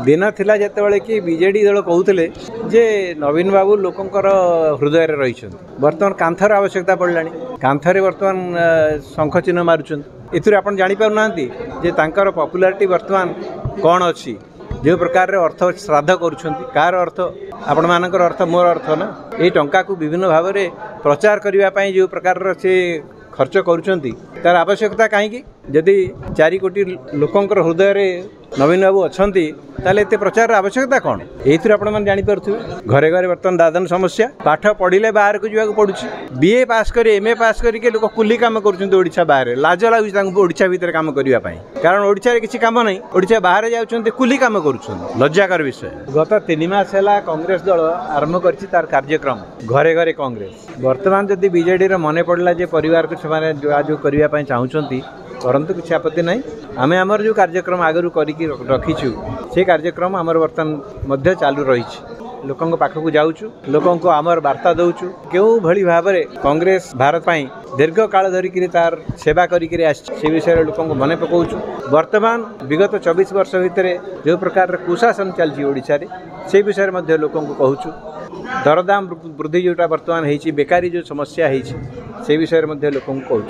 दिन थिला जेतेबेले कि बीजेडी दल कहते जे नवीन बाबू लोकंकर हृदय रही बर्तमान कांथर आवश्यकता पड़लानी कांथरे बर्तमान शंख चिन्ह मारुछन एथुर आपण जानि पारुना जे तांकर पॉपुलैरिटी बर्तमान कौन अच्छी जो प्रकार अर्थ श्राद्ध करुछंती कार अर्थ आपण मानकर अर्थ मोर अर्थ ना ये टंका को विभिन्न भाव में प्रचार करने जो प्रकार से खर्च करुछंती तार आवश्यकता कहीं जदि 4 कोटी लोकंकर हृदय रे नवीन बाबू अच्छा ताले एते प्रचार आवश्यकता कौन ये आपने जानीपे घरे घरे बर्तमान दादन समस्या पाठ पढ़ले बाहर को जावाक पड़ुछि बीए पास कर एमए पास करके लोक कुली काम करुछंती बाहर लाज लगुच ओडिशा भितर काम करने कारण ओडिशा किसी काम नहीं ओडिशा बाहर जाउछंती कुली काम करुछंती लज्जाकर विषय गत 3 मास है कांग्रेस दल आरंभ कर तार कार्यक्रम घरे घरे कांग्रेस बर्तमान जदि बीजेडी मन पड़ला जे परिवार को जो करने चाहूँगी परंतु किसी आपत्ति नहीं आम आमर जो कार्यक्रम आगु करके रखीचु से कार्यक्रम आमर बर्तमान चालू रही लोकों पाखक जाऊँ लोकों को आमर वार्ता दौचु क्यों भली भाव में कांग्रेस भारत पाई दीर्घ काल धरिक तार सेवा करके से विषय लोकों को मन पकाउछु वर्तमान विगत 24 वर्ष भितर जो प्रकार कुशासन चलती ओडिशा रे से विषय में लोकों को कहूँ दरदाम वृद्धि जोटा बर्तमान होती बेकारी जो समस्या होती से विषय में लोकों को कहूँ।